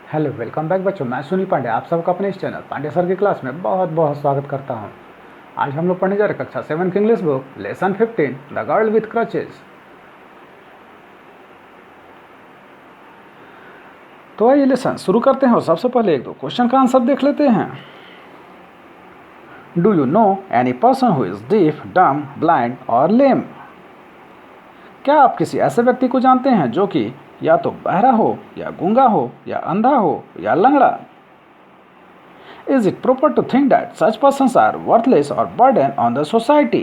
Hello, welcome back बच्चों। मैं सुनील पांडे आप सबका अपने इस चैनल पांडे सर की क्लास में बहुत बहुत स्वागत करता हूं। आज हम लोग पढ़ने जा रहे कक्षा 7 की English book lesson 15 the girl with crutches. तो आइए लेसन शुरू करते हैं और सबसे पहले एक दो क्वेश्चन का आंसर देख लेते हैं। Do you know any person who is deaf, डम, ब्लाइंड और लेम? क्या आप किसी ऐसे व्यक्ति को जानते हैं जो कि या तो बहरा हो, या गूंगा हो, या अंधा हो, या लंगड़ा? Is it proper to think that such persons are worthless or burden on the society?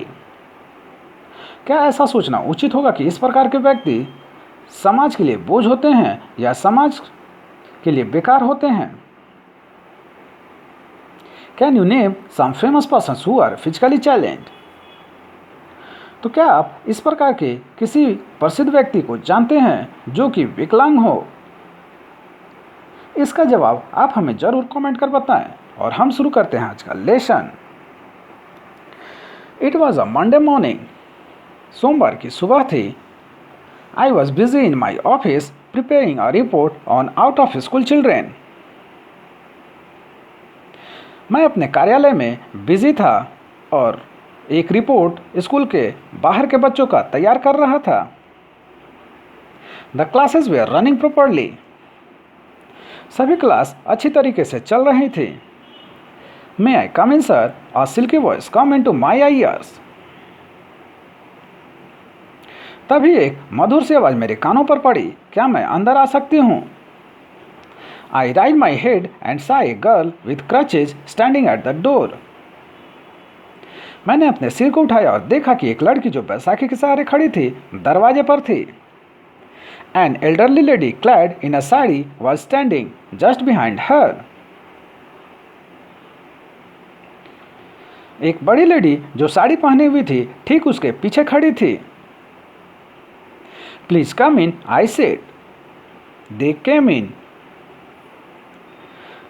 क्या ऐसा सोचना उचित होगा कि इस प्रकार के व्यक्ति समाज के लिए बोझ होते हैं या समाज के लिए बेकार होते हैं? Can you name some famous persons who are physically challenged? तो क्या आप इस प्रकार के किसी प्रसिद्ध व्यक्ति को जानते हैं जो कि विकलांग हो? इसका जवाब आप हमें जरूर कमेंट कर बताएं और हम शुरू करते हैं आज का lesson. It was a Monday morning. सोमवार की सुबह थी। I was busy in my office preparing a report on out of school children. मैं अपने कार्यालय में बिजी था और एक रिपोर्ट स्कूल के बाहर के बच्चों का तैयार कर रहा था। The classes were running properly. सभी क्लास अच्छी तरीके से चल रही थी। May I come in sir? A silky voice come into my ears. तभी एक मधुर सी आवाज मेरे कानों पर पड़ी। क्या मैं अंदर आ सकती हूँ? I raise my head and saw a girl with crutches standing at the door. मैंने अपने सिर को उठाया और देखा कि एक लड़की जो बैसाखी के सहारे खड़ी थी दरवाजे पर थी। An elderly lady clad in a sari was standing just behind her. एक बड़ी लेडी जो साड़ी पहनी हुई थी ठीक उसके पीछे खड़ी थी। Please come in, I said. They came in.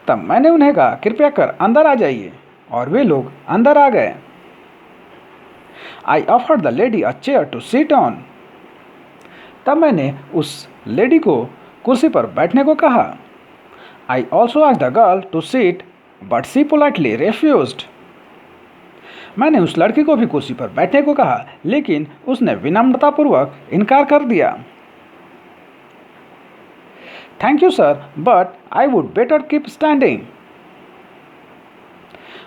तब मैंने उन्हें कहा कृपया कर अंदर आ जाइए और वे लोग अंदर आ गए। I offered the lady a chair to sit on. तब मैंने उस लेडी को कुर्सी पर बैठने को कहा। I also asked the girl to sit but she politely refused. मैंने उस लड़की को भी कुर्सी पर बैठने को कहा लेकिन उसने विनम्रतापूर्वक इनकार कर दिया। Thank you sir, but I would better keep standing.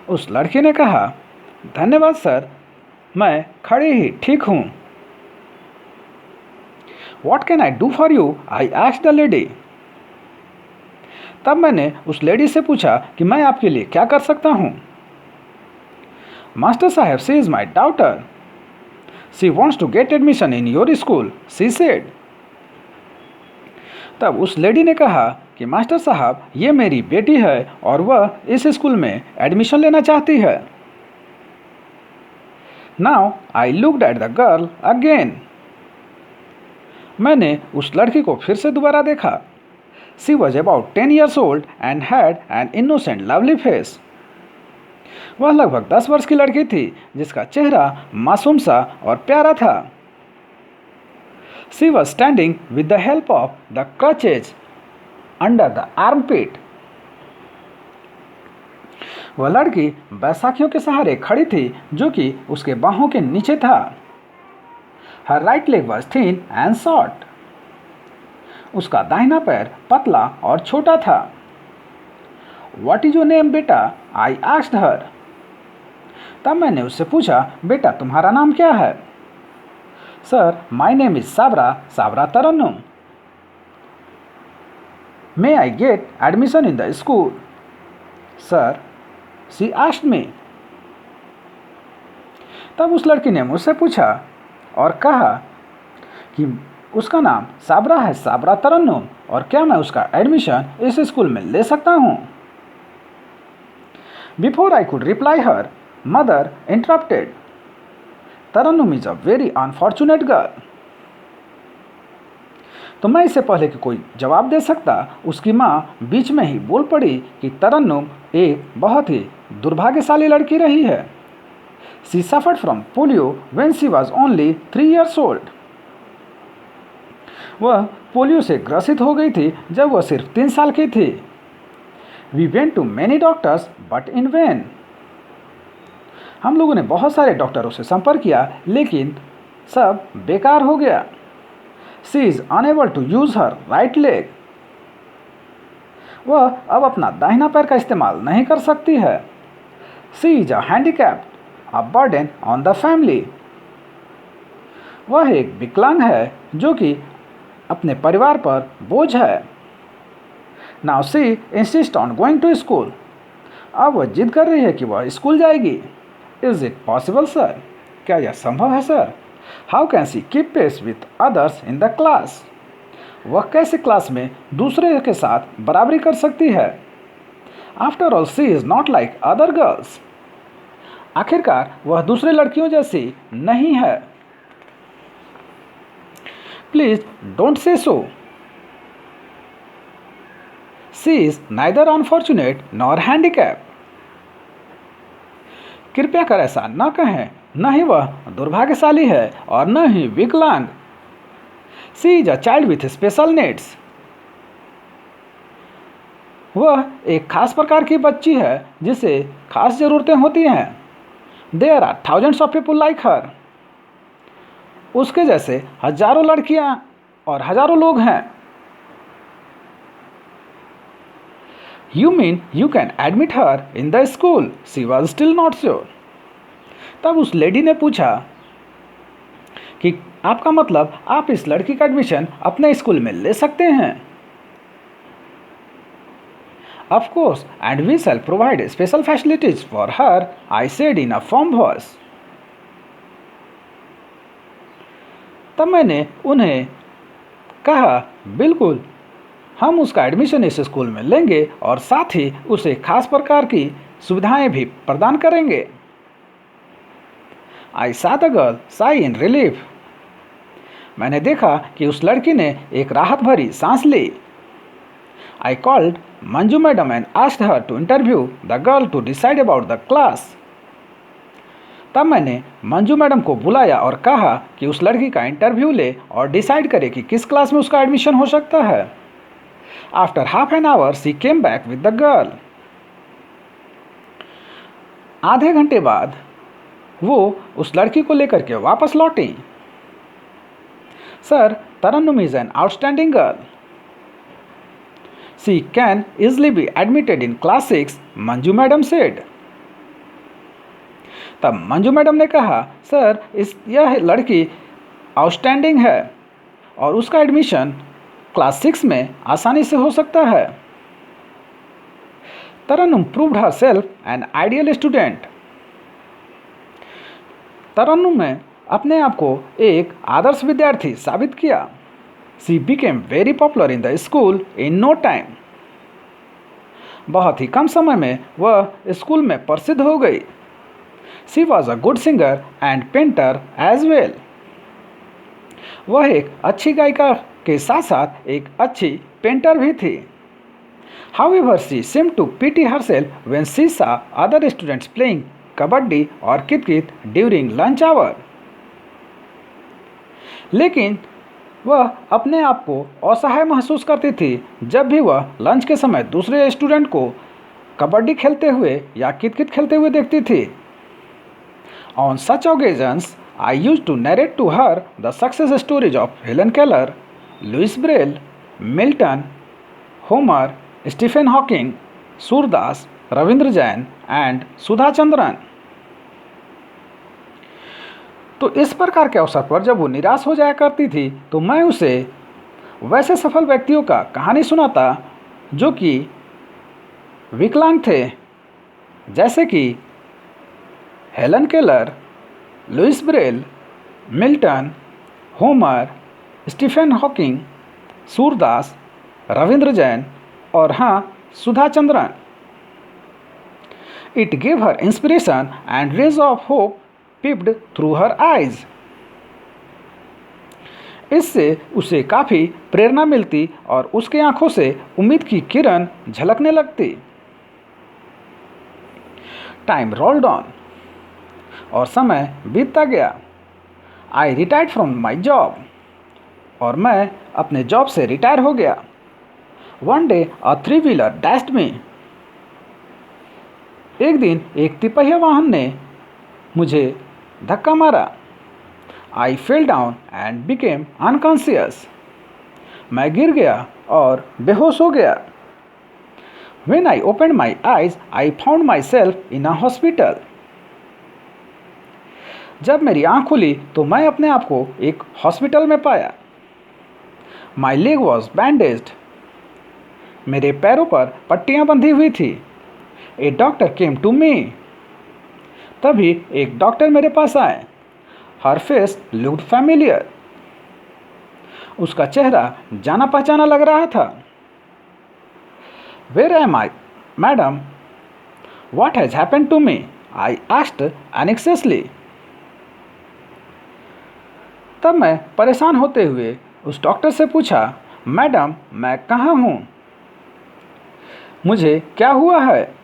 उस लड़की ने कहा धन्यवाद सर, मैं खड़ी ही ठीक हूँ। What can I do for you? I asked the lady. तब मैंने उस लेडी से पूछा कि मैं आपके लिए क्या कर सकता हूँ। मास्टर साहब, she is my daughter. She wants to get admission in your school, she said. तब उस लेडी ने कहा कि मास्टर साहब, ये मेरी बेटी है और वह इस स्कूल में एडमिशन लेना चाहती है। Now I looked at the girl again. मैंने उस लड़की को फिर से दोबारा देखा। She was about 10 years old and had an innocent lovely face. वह लगभग 10 वर्ष की लड़की थी जिसका चेहरा मासूम सा और प्यारा था। She was standing with the help of the crutches under the armpit. वह लड़की बैसाखियों के सहारे खड़ी थी जो कि उसके बाहों के नीचे था। Her right leg was thin and short. उसका दाहिना पैर पतला और छोटा था। What is your name, बेटा? I asked her. तब मैंने उससे पूछा बेटा तुम्हारा नाम क्या है? Sir, my name is Sabra Tarannum. May I get admission in the school? Sir, she asked me. तब उस लड़की ने मुझसे पूछा और कहा कि उसका नाम साबरा है, साबरा तरन्नुम, और क्या मैं उसका एडमिशन इस स्कूल में ले सकता हूँ? Before I could reply her, mother interrupted. Tarannum is a very unfortunate girl. तो मैं इससे पहले कि कोई जवाब दे सकता, उसकी माँ बीच में ही बोल पड़ी कि तरन्नुम एक बहुत ही दुर्भाग्यशाली लड़की रही है। She suffered from polio when she was only 3 years old. वह पोलियो से ग्रसित हो गई थी जब वह सिर्फ 3 साल की थी। We went to many doctors but in vain. हम लोगों ने बहुत सारे डॉक्टरों से संपर्क किया लेकिन सब बेकार हो गया। She is unable to use her right leg. वह अब अपना दाहिना पैर का इस्तेमाल नहीं कर सकती है। She is a handicapped, a burden on the family. वह एक विकलांग है जो कि अपने परिवार पर बोझ है। Now she insist on going to school. अब वह जिद कर रही है कि वह स्कूल जाएगी। Is it possible sir? क्या यह संभव है sir? How can she keep pace with others in the class? वह कैसे क्लास में दूसरे के साथ बराबरी कर सकती है? After all she is not like other girls. आखिरकार वह दूसरे लड़कियों जैसी नहीं है। Please don't say so. She is neither unfortunate nor handicap. कृपया कर ऐसा न कहें, न ही वह दुर्भाग्यशाली है और न ही विकलांग। She is a child with special needs. वह एक खास प्रकार की बच्ची है जिसे खास ज़रूरतें होती हैं। There are thousands of people like her. उसके जैसे हजारों लड़कियां और हजारों लोग हैं। You mean you can admit her in the school? She was still not sure. तब उस लेडी ने पूछा कि आपका मतलब आप इस लड़की का एडमिशन अपने स्कूल में ले सकते हैं? Of course, and we shall provide special facilities for her, I said in a firm voice. तब मैंने उन्हें कहा, बिल्कुल, हम उसका एडमिशन इस स्कूल में लेंगे और साथ ही उसे खास प्रकार की सुविधाएं भी प्रदान करेंगे। I saw the girl sigh in relief. मैंने देखा कि उस लड़की ने एक राहत भरी सांस ली। I called Manju madam and asked her to interview the girl to decide about the class. तब मैंने मंजू मैडम को बुलाया और कहा कि उस लड़की का इंटरव्यू ले और डिसाइड करे कि किस क्लास में उसका एडमिशन हो सकता है। After half an hour she came back with the girl. आधे घंटे बाद वो उस लड़की को लेकर के वापस लौटी। Sir, Tarannum is an outstanding girl. She can easily be admitted in class 6, Manju madam said. तब मंजू मैडम ने कहा, सर, यह लड़की आउटस्टैंडिंग है और उसका एडमिशन क्लास 6 में आसानी से हो सकता है। तरन्नुम proved herself an ideal student. तरन्नुम ने अपने आप को एक आदर्श विद्यार्थी साबित किया। She became very popular in the school in no time. बहुत ही कम समय में वह स्कूल में प्रसिद्ध हो गई। She was a good singer and painter as well. वह एक अच्छी गायिका के साथ साथ एक अच्छी पेंटर भी थी। However, she seemed to pity herself when she saw other students playing kabaddi और कित-कित during lunch hour. लेकिन वह अपने आप को असहाय महसूस करती थी जब भी वह लंच के समय दूसरे स्टूडेंट को कबड्डी खेलते हुए या कित-कित खेलते हुए देखती थी। On such occasions I use to narrate to her the success stories of Helen Keller, Louis Braille, Milton, Homer, Stephen Hawking, Surdas, Ravindra Jain and Sudha Chandran. तो इस प्रकार के अवसर पर जब वो निराश हो जाया करती थी तो मैं उसे वैसे सफल व्यक्तियों का कहानी सुनाता जो कि विकलांग थे, जैसे कि Helen Keller, Louis Braille, Milton, Homer, Stephen Hawking, Surdas, Ravindra Jain और हाँ, Sudha Chandran. It gave her inspiration and rays of hope peeped through her eyes. इससे उसे काफ़ी प्रेरणा मिलती और उसके आंखों से उम्मीद की किरण झलकने लगती। टाइम रोल्ड ऑन और समय बीतता गया। I retired from my job और मैं अपने जॉब से रिटायर हो गया। One day a 3-wheeler dashed me. एक दिन एक तिपहिया वाहन ने मुझे धक्का मारा। I fell down and became unconscious. मैं गिर गया और बेहोश हो गया। When I opened my eyes, I found myself in a hospital. जब मेरी आँख खुली तो मैं अपने आप को एक हॉस्पिटल में पाया। My leg was bandaged. मेरे पैरों पर पट्टियाँ बंधी हुई थी। A doctor came to me. तभी एक डॉक्टर मेरे पास आए। Her face looked familiar. उसका चेहरा जाना पहचाना लग रहा था। Where am I, madam? What has happened to me? I asked anxiously. तब मैं परेशान होते हुए उस डॉक्टर से पूछा, मैडम मैं कहाँ हूँ? मुझे क्या हुआ है?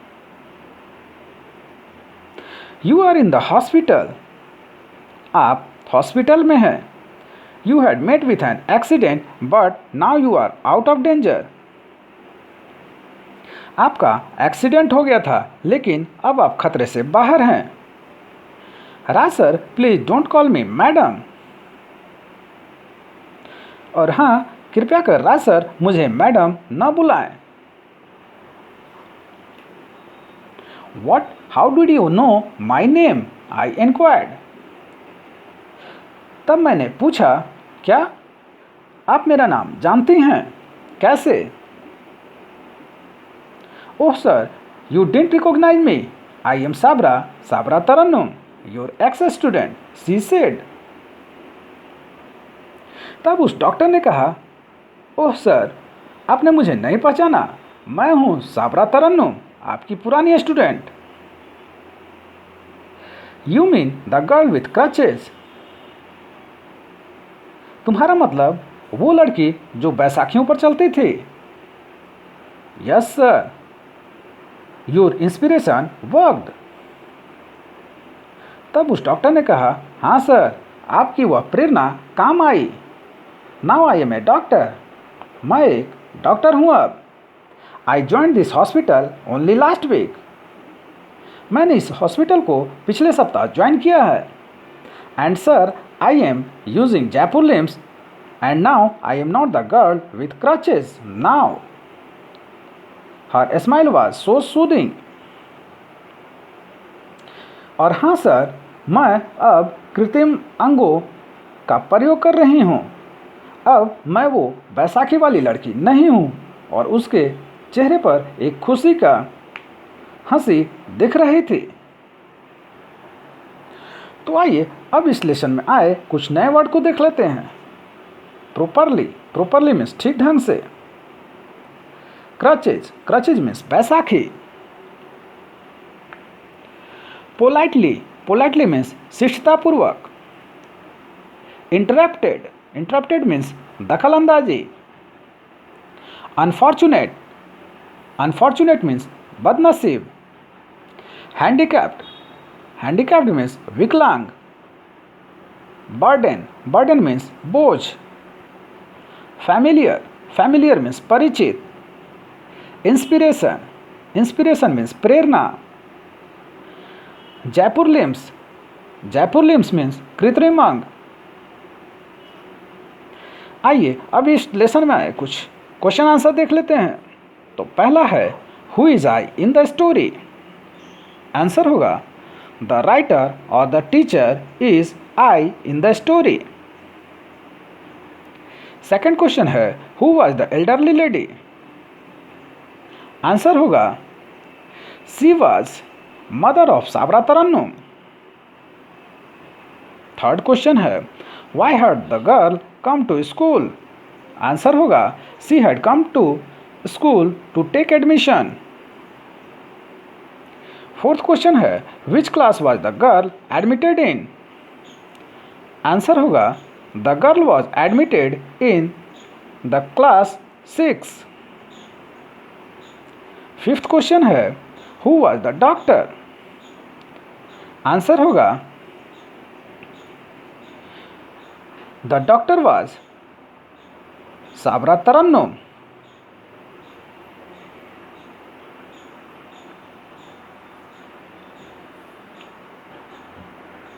You are in the hospital. आप हॉस्पिटल में हैं। You had met with an accident, but now you are out of danger. आपका एक्सीडेंट हो गया था, लेकिन अब आप खतरे से बाहर हैं। Raj sir please don't call me madam. और हाँ, कृपया कर राज सर मुझे मैडम न बुलाएं। What? How did you know my name? I inquired. तब मैंने पूछा, क्या आप मेरा नाम जानती हैं? कैसे? Oh sir, you didn't recognize me. I am Sabra Tarannum, your ex-student, she said. तब उस डॉक्टर ने कहा, ओह सर, आपने मुझे नहीं पहचाना। मैं हूँ साबरा तरन्नुम, आपकी पुरानी student. You mean the girl with crutches? तुम्हारा मतलब वो लड़की जो बैसाखियों पर चलती थी? Yes sir. Your inspiration worked. तब उस डॉक्टर ने कहा, हाँ सर, आपकी वह प्रेरणा काम आई। Now I am a doctor. मैं एक डॉक्टर हूँ अब। I join this hospital only last week. मैंने इस हॉस्पिटल को पिछले सप्ताह ज्वाइन किया है। And sir, I am using Jaipur limbs and now I am not the girl with crutches now. Her smile was so soothing. और हाँ सर, मैं अब कृत्रिम अंगों का प्रयोग कर रही हूँ। अब मैं वो बैसाखी वाली लड़की नहीं हूँ। और उसके चेहरे पर एक खुशी का हंसी दिख रही थी। तो आइए अब इस लेसन में आए कुछ नए वर्ड को देख लेते हैं। प्रोपरली मीन्स ठीक ढंग से। क्रचेज मीन्स बैसाखी। पोलाइटली मीन्स शिष्टतापूर्वक। इंटरप्टेड मीन्स दखलंदाजी। अनफॉर्चुनेट मीन्स बदनसीब। हैंडीकैप्ड मीन्स विकलांग। बर्डन मीन्स बोझ। फैमिलियर मीन्स परिचित। इंस्पिरेशन मीन्स प्रेरणा। जयपुर लिम्स मीन्स कृत्रिम अंग। आइए अब इस लेसन में आए कुछ क्वेश्चन आंसर देख लेते हैं। तो पहला है, who is I in the story? Answer होगा, द राइटर और the teacher is I in the story. Second question है, who was the elderly lady? Answer होगा, she was mother of Sabra Tarannum. Third question है, why had the girl come to school? Answer होगा, she had come to school to take admission. Fourth question है, which class was the girl admitted in? Answer होगा, the girl was admitted in the class 6। Fifth question है, who was the doctor? Answer होगा, the doctor was Sabra Tarannum.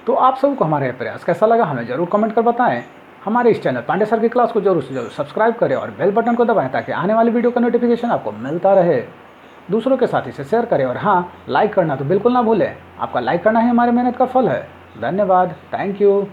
तो आप सबको हमारा यह प्रयास कैसा लगा हमें ज़रूर कमेंट कर बताएं। हमारे इस चैनल पांडे सर की क्लास को जरूर से जरूर सब्सक्राइब करें और बेल बटन को दबाएं ताकि आने वाली वीडियो का नोटिफिकेशन आपको मिलता रहे। दूसरों के साथ इसे शेयर करें और हाँ, लाइक करना तो बिल्कुल ना भूलें। आपका लाइक करना ही हमारी मेहनत का फल है। धन्यवाद। Thank you.